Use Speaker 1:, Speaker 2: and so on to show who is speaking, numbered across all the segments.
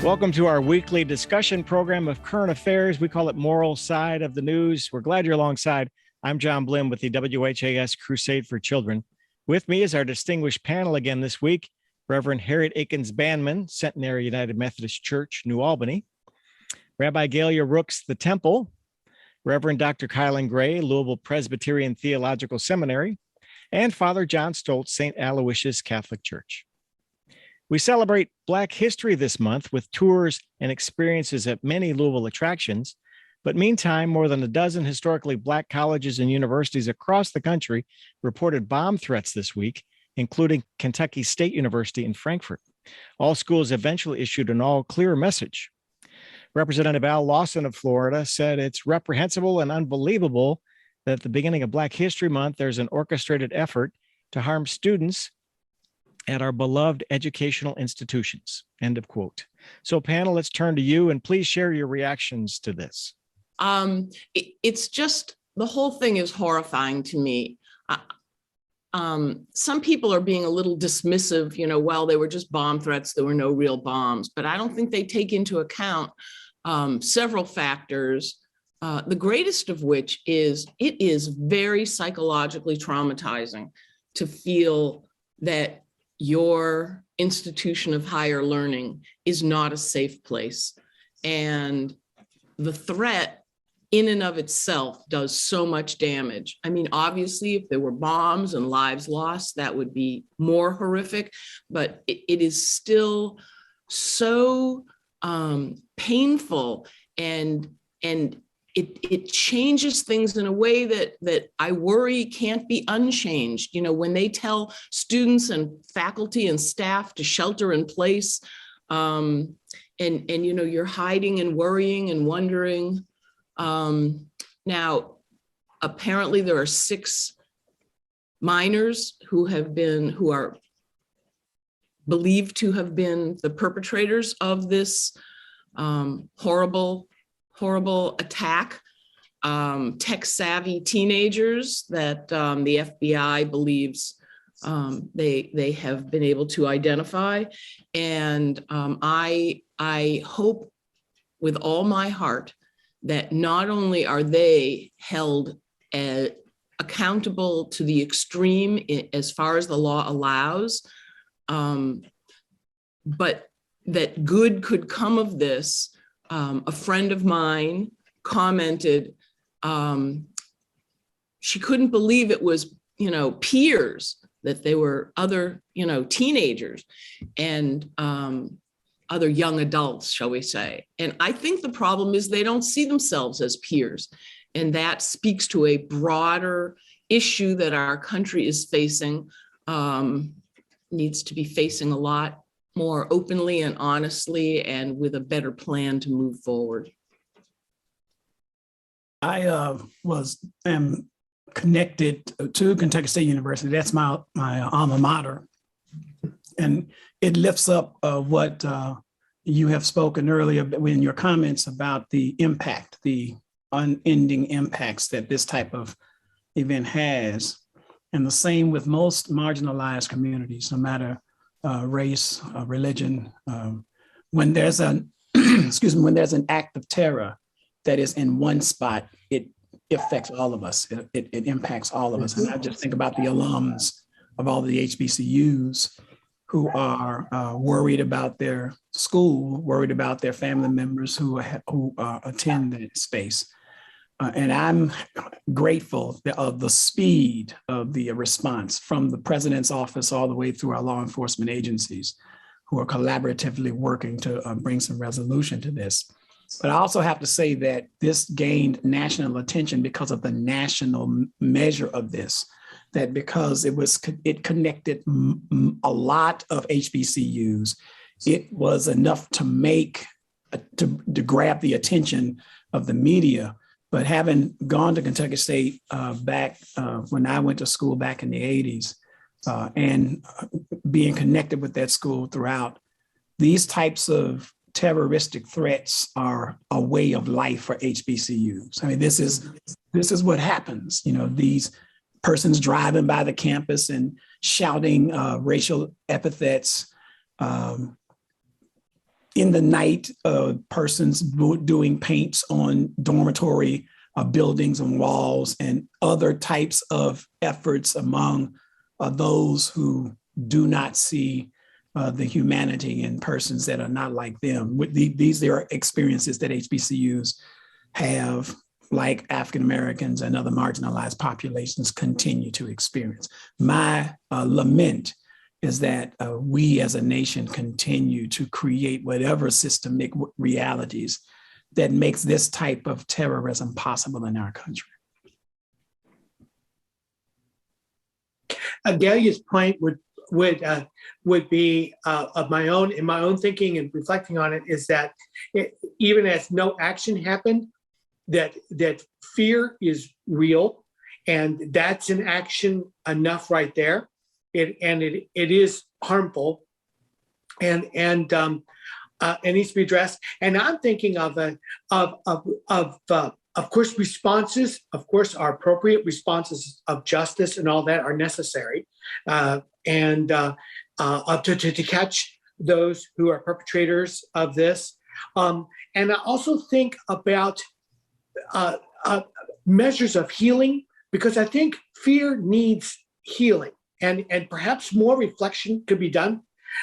Speaker 1: Welcome to our weekly discussion program of current affairs. We call it Moral Side of the News. We're glad you're alongside. I'm John Blim with the WHAS Crusade for Children. With me is our distinguished panel again this week, Reverend Harriett Akins-Banman, Centenary United Methodist Church, New Albany, Rabbi Gaylia Rooks, the Temple, Reverend Dr. Kilen Gray, Louisville Presbyterian Theological Seminary, and Father John Stoltz, St. Aloysius Catholic Church. We celebrate Black History this month with tours and experiences at many Louisville attractions. But meantime, more than a dozen historically Black colleges and universities across the country reported bomb threats this week, including Kentucky State University in Frankfort. All schools eventually issued an all-clear message. Representative Al Lawson of Florida said it's reprehensible and unbelievable that at the beginning of Black History Month, there's an orchestrated effort to harm students at our beloved educational institutions, end of quote. So panel, let's turn to you and please share your reactions to this.
Speaker 2: It's just, the whole thing is horrifying to me. Some people are being a little dismissive, well, they were just bomb threats, there were no real bombs, but I don't think they take into account several factors, the greatest of which is it is very psychologically traumatizing to feel that your institution of higher learning is not a safe place. And the threat in and of itself does so much damage. I mean, obviously, if there were bombs and lives lost, that would be more horrific, but it is still so painful, and it changes things in a way that I worry can't be unchanged. When they tell students and faculty and staff to shelter in place, and you're hiding and worrying and wondering. Now, apparently there are 6 minors who are believed to have been the perpetrators of this horrible attack, tech-savvy teenagers that the FBI believes they have been able to identify. And I hope with all my heart that not only are they held accountable to the extreme as far as the law allows, but that good could come of this. A friend of mine commented, she couldn't believe it was, peers, that they were other, teenagers and other young adults, shall we say. And I think the problem is they don't see themselves as peers. And that speaks to a broader issue that our country is facing, needs to be facing a lot more openly and honestly, and with a better plan to move forward.
Speaker 3: I am connected to Kentucky State University. That's my alma mater, and it lifts up what you have spoken earlier in your comments about the impact, the unending impacts that this type of event has, and the same with most marginalized communities, no matter race, religion. When there's an when there's an act of terror that is in one spot, it affects all of us. It impacts all of us. And I just think about the alums of all the HBCUs who are worried about their school, worried about their family members who attend that space. And I'm grateful of the speed of the response from the president's office all the way through our law enforcement agencies who are collaboratively working to bring some resolution to this. But I also have to say that this gained national attention because of the national measure of this, that because it connected a lot of HBCUs, it was enough to to grab the attention of the media. But having gone to Kentucky State back when I went to school back in the 80s and being connected with that school throughout, these types of terroristic threats are a way of life for HBCUs. I mean, this is what happens. These persons driving by the campus and shouting racial epithets, in the night, persons doing paints on dormitory buildings and walls, and other types of efforts among those who do not see the humanity in persons that are not like them. These are experiences that HBCUs have, like African Americans and other marginalized populations continue to experience. My lament is that we as a nation continue to create whatever systemic realities that makes this type of terrorism possible in our country.
Speaker 4: Gaylia's point would be of my own, in my own thinking and reflecting on it, is that even as no action happened, that fear is real, and that's an action enough right there. It is harmful, and needs to be addressed. And I'm thinking of course, responses, of course, are appropriate. Responses of justice and all that are necessary, and to catch those who are perpetrators of this. And I also think about measures of healing, because I think fear needs healing, and perhaps more reflection could be done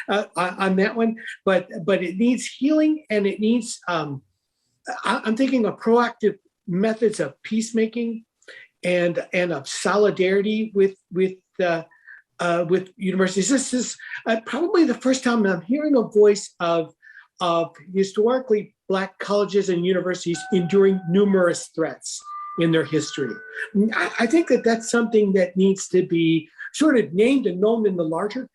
Speaker 4: on that one. But it needs healing, and it needs. I'm thinking of proactive methods of peacemaking and of solidarity with universities. This is probably the first time I'm hearing a voice of historically Black colleges and universities enduring numerous threats in their history. I think that that's something that needs to be sort of named and known in the larger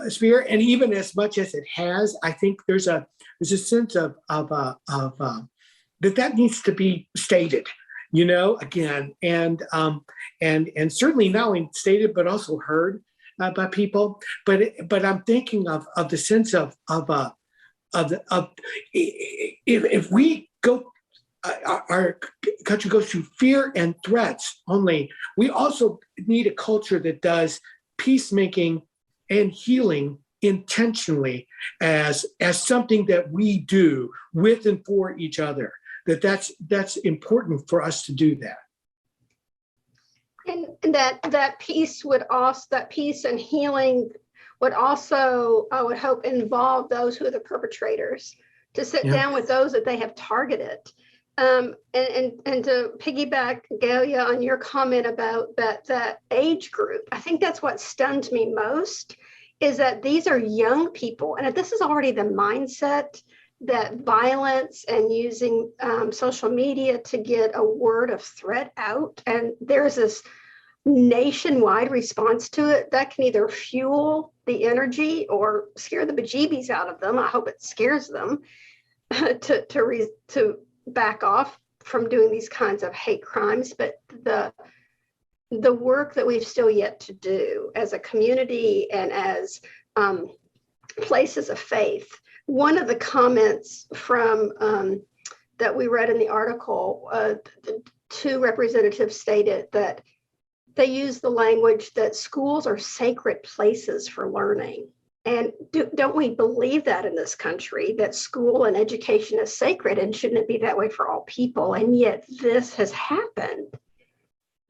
Speaker 4: sphere. And even as much as it has, I think there's a sense of that needs to be stated, again, and certainly not only stated but also heard by people. But I'm thinking of the sense of if we go, our country goes through fear and threats only, we also need a culture that does peacemaking and healing intentionally as something that we do with and for each other. That's important for us to do that.
Speaker 5: And that peace and healing would also, I would hope, involve those who are the perpetrators, to sit down with those that they have targeted. And to piggyback, Gaylia, on your comment about that age group, I think that's what stunned me most, is that these are young people. And if this is already the mindset, that violence and using social media to get a word of threat out, and there's this nationwide response to it, that can either fuel the energy or scare the bejeebies out of them. I hope it scares them to back off from doing these kinds of hate crimes. But the work that we've still yet to do as a community and as places of faith. One of the comments from that we read in the article, the two representatives stated that they use the language that schools are sacred places for learning. And don't we believe that in this country, that school and education is sacred, and shouldn't it be that way for all people? And yet this has happened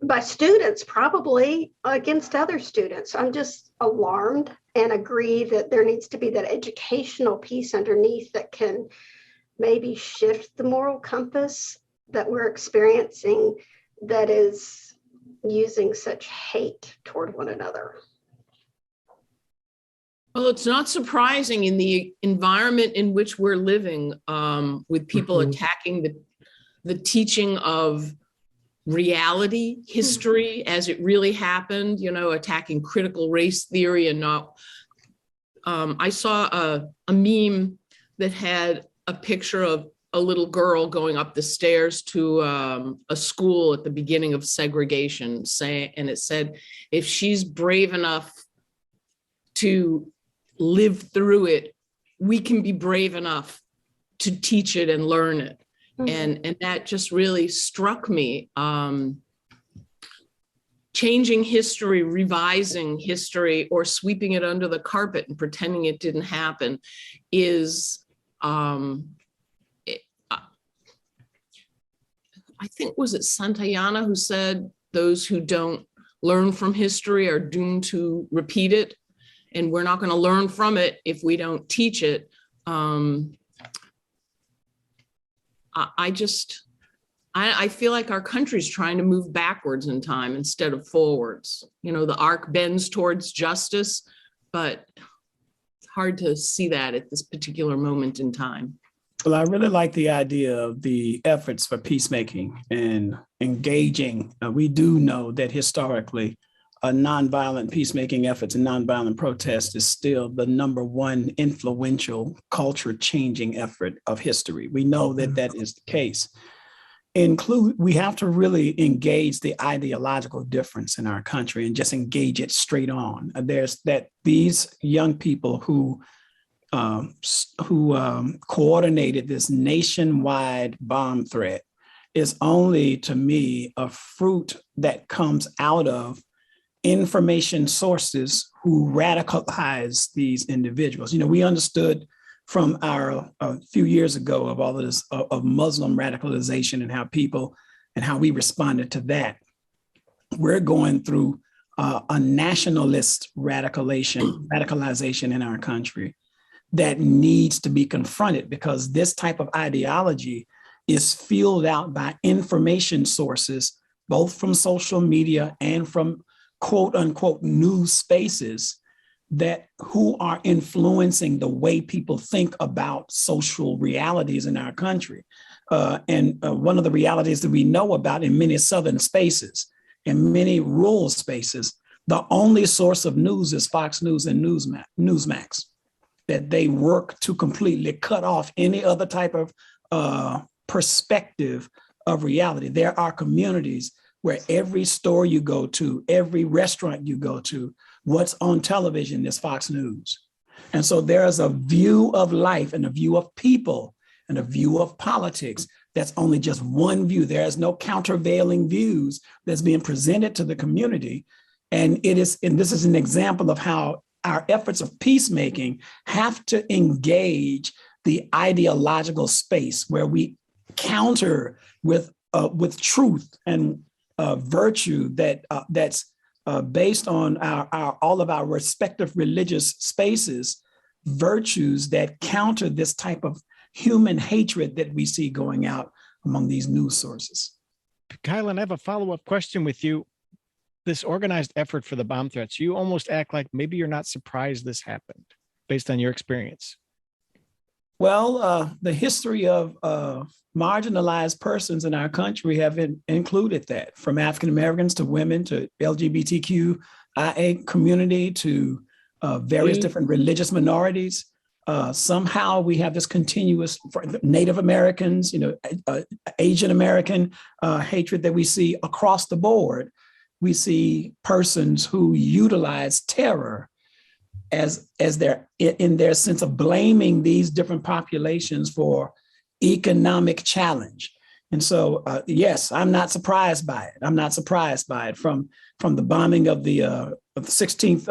Speaker 5: by students, probably against other students. I'm just alarmed and agree that there needs to be that educational piece underneath that can maybe shift the moral compass that we're experiencing, that is using such hate toward one another.
Speaker 2: Well, it's not surprising in the environment in which we're living, with people attacking the teaching of reality, history as it really happened, attacking critical race theory and not. I saw a meme that had a picture of a little girl going up the stairs to a school at the beginning of segregation, and it said, if she's brave enough to live through it, we can be brave enough to teach it and learn it. And that just really struck me. Changing history, revising history, or sweeping it under the carpet and pretending it didn't happen is I think, was it Santayana who said those who don't learn from history are doomed to repeat it, and we're not going to learn from it if we don't teach it. I feel like our country's trying to move backwards in time instead of forwards. You know, the arc bends towards justice, but it's hard to see that at this particular moment in time.
Speaker 3: Well, I really like the idea of the efforts for peacemaking and engaging. We do know that historically, nonviolent peacemaking efforts and nonviolent protest is still the number one influential culture-changing effort of history. We know that that is the case. We have to really engage the ideological difference in our country and just engage it straight on. These young people who coordinated this nationwide bomb threat is only, to me, a fruit that comes out of information sources who radicalize these individuals. You know, we understood from a few years ago of all of this of Muslim radicalization and how we responded to that. We're going through a nationalist radicalization in our country that needs to be confronted, because this type of ideology is fueled out by information sources, both from social media and from quote unquote news spaces who are influencing the way people think about social realities in our country. And one of the realities that we know about in many southern spaces, in many rural spaces, the only source of news is Fox News and Newsmax, that they work to completely cut off any other type of perspective of reality. There are communities where every store you go to, every restaurant you go to, what's on television is Fox News. And so there is a view of life and a view of people and a view of politics that's only just one view. There is no countervailing views that's being presented to the community. And this is an example of how our efforts of peacemaking have to engage the ideological space where we counter with truth and virtue that's based on all of our respective religious spaces, virtues that counter this type of human hatred that we see going out among these news sources.
Speaker 1: Kilen, I have a follow-up question with you. This organized effort for the bomb threats, you almost act like maybe you're not surprised this happened based on your experience.
Speaker 3: Well, the history of marginalized persons in our country have included that, from African Americans to women to LGBTQIA community to various different religious minorities. Somehow we have this continuous Native Americans, Asian American hatred that we see across the board. We see persons who utilize terror as in their sense of blaming these different populations for economic challenge. And so, yes, I'm not surprised by it. I'm not surprised by it from the bombing of the 16th,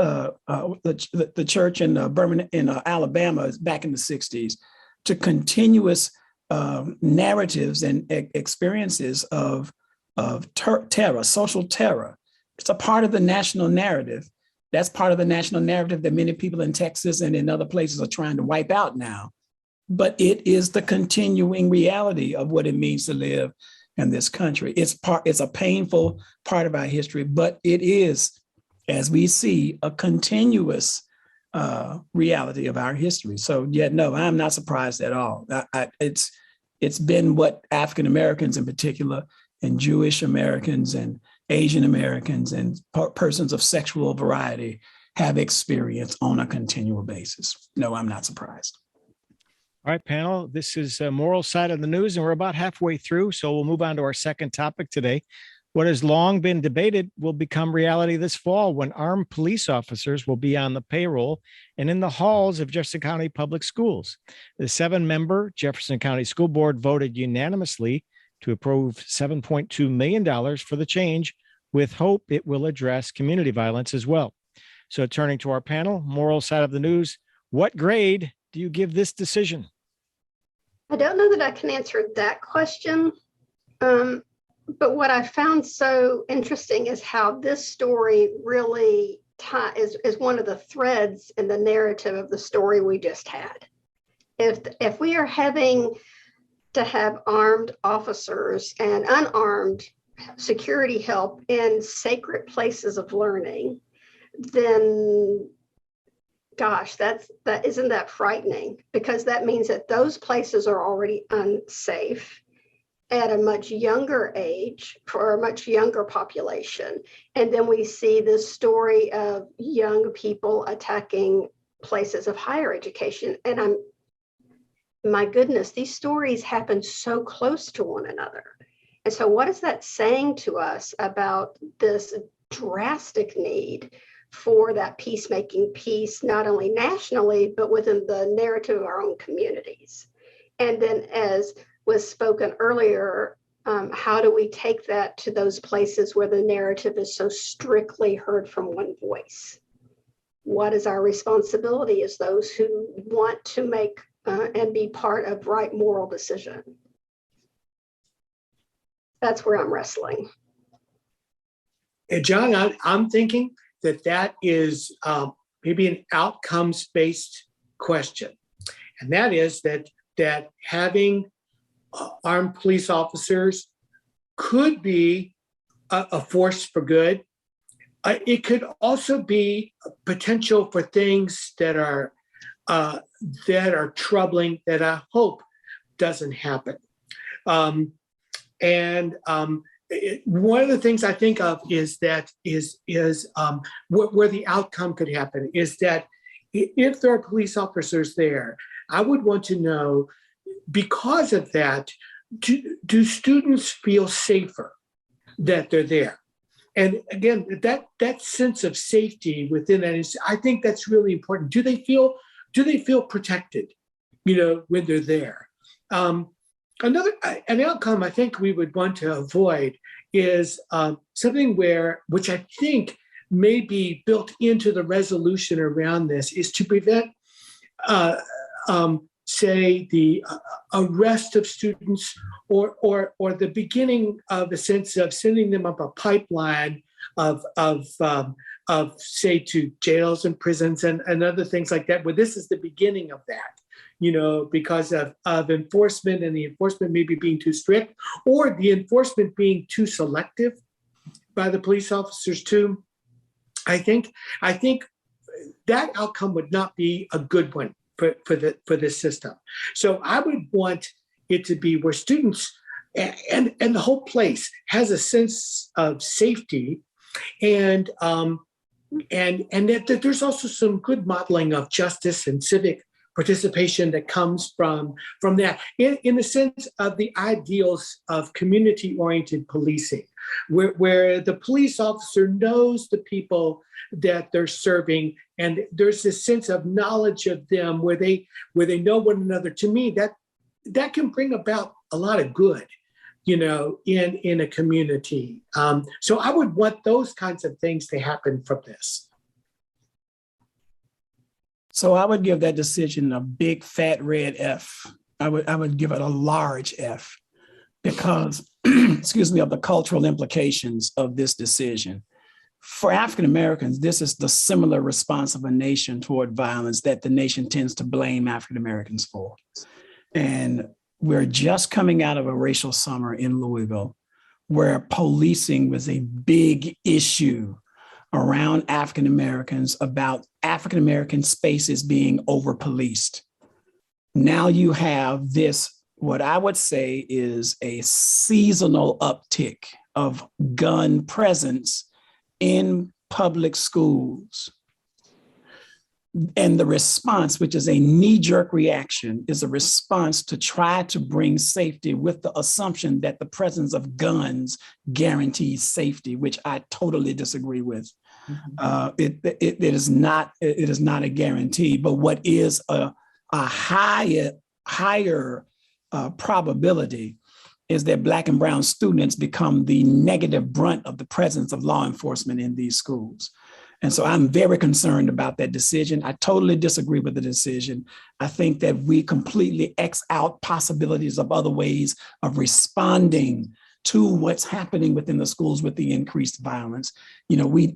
Speaker 3: the church in Birmingham, in Alabama back in the 60s, to continuous narratives and experiences of terror, social terror. It's a part of the national narrative. That's part of the national narrative that many people in Texas and in other places are trying to wipe out now. But it is the continuing reality of what it means to live in this country. It's a painful part of our history, but it is, as we see, a continuous reality of our history. So yeah, no, I'm not surprised at all. It's been what African Americans in particular, and Jewish Americans and Asian Americans and persons of sexual variety have experienced on a continual basis. No, I'm not surprised.
Speaker 1: All right, panel, this is a moral side of the news, and we're about halfway through, so we'll move on to our second topic today. What has long been debated will become reality this fall when armed police officers will be on the payroll and in the halls of Jefferson County Public Schools. The 7-member Jefferson County School Board voted unanimously to approve $7.2 million for the change, with hope it will address community violence as well. So turning to our panel, moral side of the news, what grade do you give this decision?
Speaker 5: I don't know that I can answer that question. But what I found so interesting is how this story really is one of the threads in the narrative of the story we just had. If we are having to have armed officers and unarmed security help in sacred places of learning, then gosh, that isn't that frightening, because that means that those places are already unsafe at a much younger age for a much younger population. And then we see this story of young people attacking places of higher education. And my goodness, these stories happen so close to one another. And so what is that saying to us about this drastic need for that peacemaking piece, not only nationally, but within the narrative of our own communities? And then, as was spoken earlier, how do we take that to those places where the narrative is so strictly heard from one voice? What is our responsibility as those who want to make and be part of right moral decision? That's where I'm wrestling.
Speaker 4: And John, I'm thinking that is maybe an outcomes-based question. And that is that having armed police officers could be a force for good. It could also be potential for things that are troubling, that I hope doesn't happen. One of the things I think of is where the outcome could happen is that if there are police officers there, I would want to know, because of that, do students feel safer that they're there? And again, that sense of safety within that is, I think that's really important. Do they feel protected, when they're there? An outcome I think we would want to avoid is something which I think may be built into the resolution around this, is to prevent, say, the arrest of students or the beginning of a sense of sending them up a pipeline of say, to jails and prisons and other things like that, where this is the beginning of that. Because of enforcement, and the enforcement maybe being too strict, or the enforcement being too selective by the police officers too. I think that outcome would not be a good one for this system. So I would want it to be where students and the whole place has a sense of safety, and that there's also some good modeling of justice and civic participation that comes from that, in the sense of the ideals of community-oriented policing, where the police officer knows the people that they're serving, and there's this sense of knowledge of them where they know one another. To me, that can bring about a lot of good, in a community. So I would want those kinds of things to happen from this.
Speaker 3: So I would give that decision a big fat red F. I would give it a large F, because, excuse me, of the cultural implications of this decision. For African Americans, this is the similar response of a nation toward violence that the nation tends to blame African Americans for. And we're just coming out of a racial summer in Louisville, where policing was a big issue around African Americans, about African American spaces being over-policed. Now you have this, what I would say is a seasonal uptick of gun presence in public schools. And the response, which is a knee-jerk reaction, is a response to try to bring safety with the assumption that the presence of guns guarantees safety, which I totally disagree with. It is not a guarantee, but what is a higher probability is that Black and brown students become the negative brunt of the presence of law enforcement in these schools. And so I'm very concerned about that decision. I totally disagree with the decision. I think that we completely X out possibilities of other ways of responding to what's happening within the schools with the increased violence. You know, we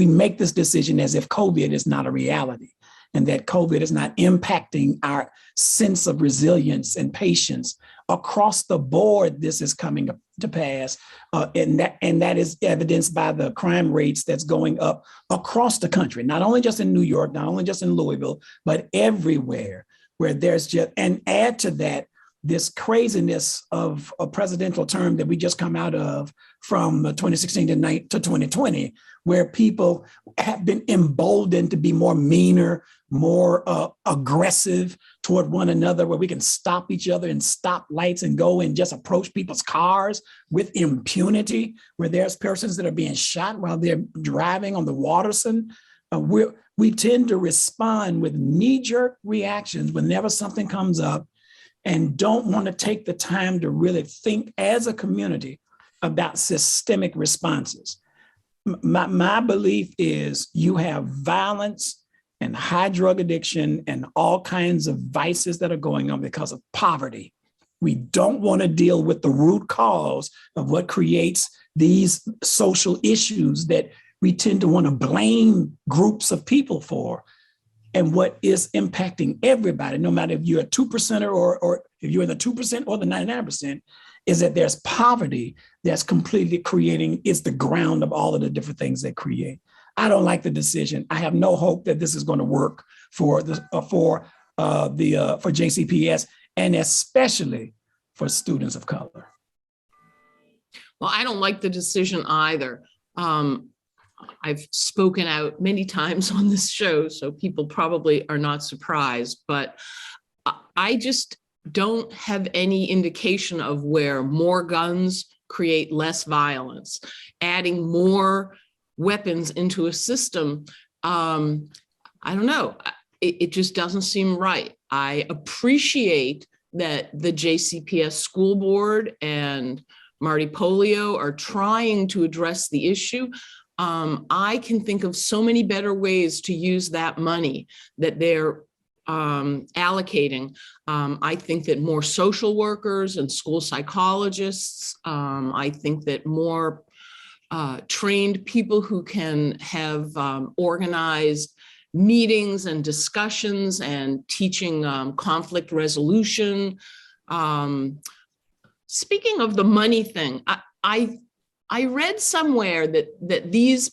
Speaker 3: make this decision as if COVID is not a reality and that COVID is not impacting our sense of resilience and patience. Across the board, this is coming to pass, and that is evidenced by the crime rates that's going up across the country, not only just in New York, not only just in Louisville, but everywhere where there's just, and add to that, this craziness of a presidential term that we just come out of from 2016 to 2020, where people have been emboldened to be more meaner, more aggressive toward one another, where we can stop each other and stop lights and go and just approach people's cars with impunity, where there's persons that are being shot while they're driving on the Waterson. We tend to respond with knee-jerk reactions whenever something comes up and don't want to take the time to really think as a community about systemic responses. My belief is you have violence and high drug addiction and all kinds of vices that are going on because of poverty. We don't want to deal with the root cause of what creates these social issues that we tend to want to blame groups of people for. And what is impacting everybody, no matter if you're a 2%er or if you're in the 2% or the 99%, is that there's poverty that's completely is the ground of all of the different things that create. I don't like the decision. I have no hope that this is going to work for JCPS, and especially for students of color.
Speaker 2: Well, I don't like the decision either. I've spoken out many times on this show, so people probably are not surprised, but I just don't have any indication of where more guns create less violence. Adding more weapons into a system, I don't know, it just doesn't seem right. I appreciate that the JCPS school board and Marty Polio are trying to address the issue. I can think of so many better ways to use that money that they're allocating. I think that more social workers and school psychologists, I think that more trained people who can have organized meetings and discussions and teaching conflict resolution. Speaking of the money thing, I read somewhere that these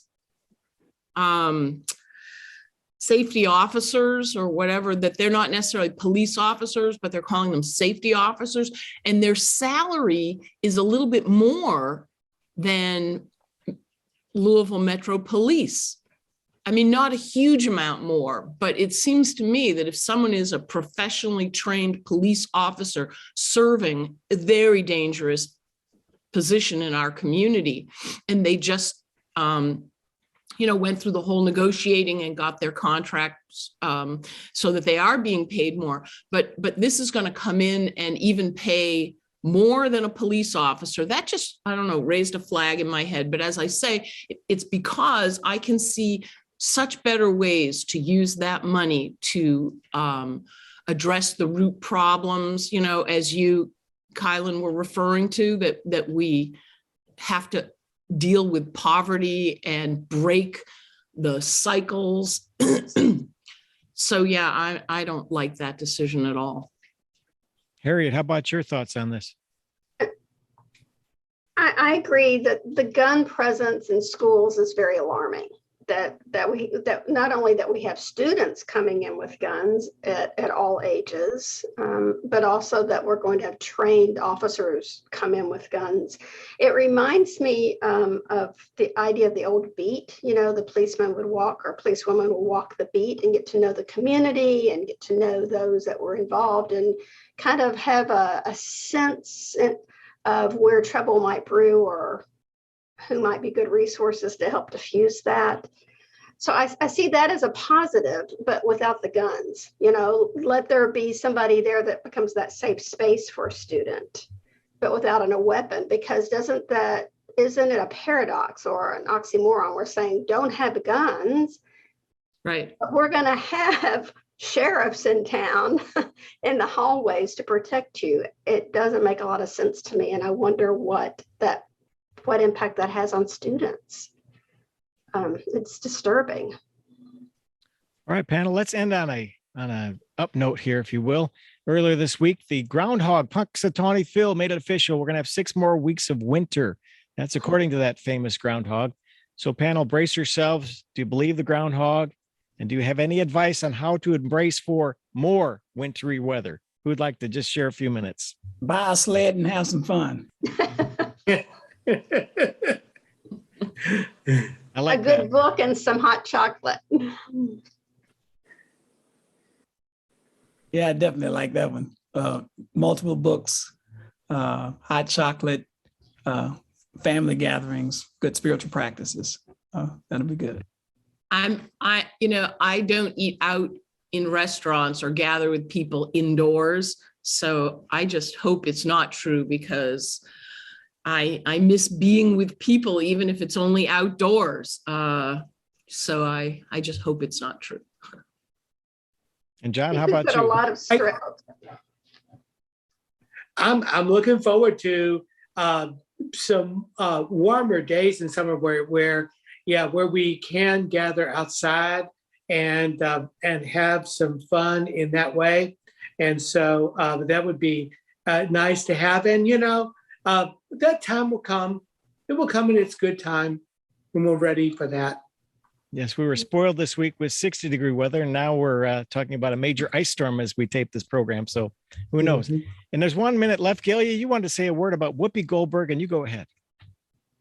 Speaker 2: safety officers or whatever, that they're not necessarily police officers, but they're calling them safety officers, and their salary is a little bit more than Louisville Metro Police. I mean, not a huge amount more, but it seems to me that if someone is a professionally trained police officer serving a very dangerous position in our community, and they just went through the whole negotiating and got their contracts so that they are being paid more, but this is going to come in and even pay more than a police officer. That just, I don't know, raised a flag in my head. But as I say, it's because I can see such better ways to use that money to address the root problems, as you, Kilen, were referring to, that we have to deal with poverty and break the cycles. So yeah, I don't like that decision at all.
Speaker 1: Harriet, how about your thoughts on this?
Speaker 5: I agree that the gun presence in schools is very alarming. That not only that we have students coming in with guns at all ages, but also that we're going to have trained officers come in with guns. It reminds me of the idea of the old beat. The policeman would walk, or policewoman would walk the beat and get to know the community and get to know those that were involved and kind of have a sense of where trouble might brew or who might be good resources to help diffuse that. So I see that as a positive, but without the guns. Let there be somebody there that becomes that safe space for a student, but without a weapon, because doesn't that isn't it a paradox or an oxymoron? We're saying don't have guns,
Speaker 2: Right.
Speaker 5: but we're going to have sheriffs in town in the hallways to protect you. It doesn't make a lot of sense to me, and I wonder what impact that has on students. It's disturbing.
Speaker 1: All right, panel, let's end on a up note here, if you will. Earlier this week, the groundhog, Punxsutawney Phil, made it official. We're going to have 6 more weeks of winter. That's according to that famous groundhog. So panel, brace yourselves. Do you believe the groundhog? And do you have any advice on how to embrace for more wintry weather? Who would like to just share a few minutes?
Speaker 3: Buy a sled and have some fun.
Speaker 1: I like
Speaker 5: A good
Speaker 1: that.
Speaker 5: book and some hot chocolate.
Speaker 3: Yeah, I definitely like that one. Multiple books, hot chocolate, family gatherings, good spiritual practices. That'll be good.
Speaker 2: I don't eat out in restaurants or gather with people indoors. So I just hope it's not true, because I miss being with people, even if it's only outdoors. So I just hope it's not true.
Speaker 1: And John, how about
Speaker 5: A
Speaker 1: you?
Speaker 5: lot of stress.
Speaker 4: I'm looking forward to some warmer days in summer where we can gather outside and have some fun in that way. And so that would be nice to have. And that time will come. It will come in its good time when we're ready for that.
Speaker 1: Yes, we were spoiled this week with 60-degree weather, and now we're talking about a major ice storm as we tape this program. So who knows?
Speaker 4: Mhm.
Speaker 1: And there's 1 minute left. Gaylia, you wanted to say a word about Whoopi Goldberg, and you go ahead.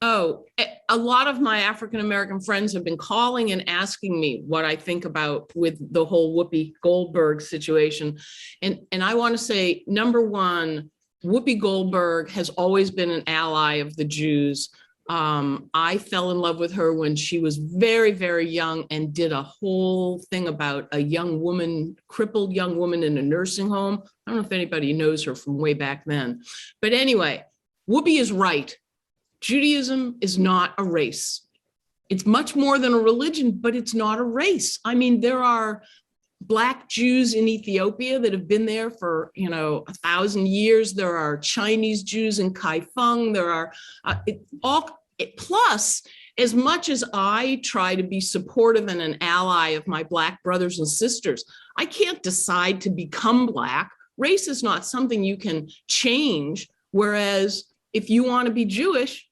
Speaker 2: Oh, a lot of my African-American friends have been calling and asking me what I think about with the whole Whoopi Goldberg situation. And I want to say, number one, Whoopi Goldberg has always been an ally of the Jews. I fell in love with her when she was very, very young and did a whole thing about a young woman, crippled young woman in a nursing home. I don't know if anybody knows her from way back then. But anyway, Whoopi is right. Judaism is not a race. It's much more than a religion, but it's not a race. I mean, there are Black Jews in Ethiopia that have been there for, 1,000 years. There are Chinese Jews in Kaifeng. There are plus, as much as I try to be supportive and an ally of my Black brothers and sisters, I can't decide to become Black. Race is not something you can change. Whereas if you want to be Jewish,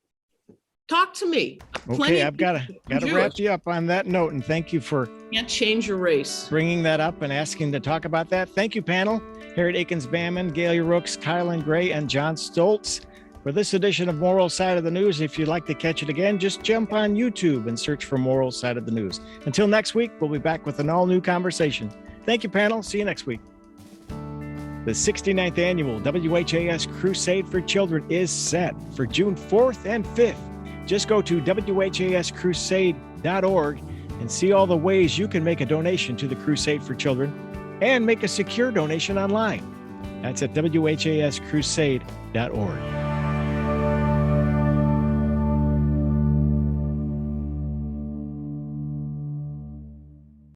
Speaker 2: talk to me.
Speaker 1: Okay, I've got to wrap you up on that note, and thank you for
Speaker 2: Can't change your race.
Speaker 1: bringing that up and asking to talk about that. Thank you, panel. Harriett Akins-Banman, Gaylia Rooks, Kilen Gray, and John Stoltz. For this edition of Moral Side of the News, if you'd like to catch it again, just jump on YouTube and search for Moral Side of the News. Until next week, we'll be back with an all-new conversation. Thank you, panel. See you next week. The 69th annual WHAS Crusade for Children is set for June 4th and 5th. Just go to whascrusade.org and see all the ways you can make a donation to the Crusade for Children and make a secure donation online. That's at whascrusade.org.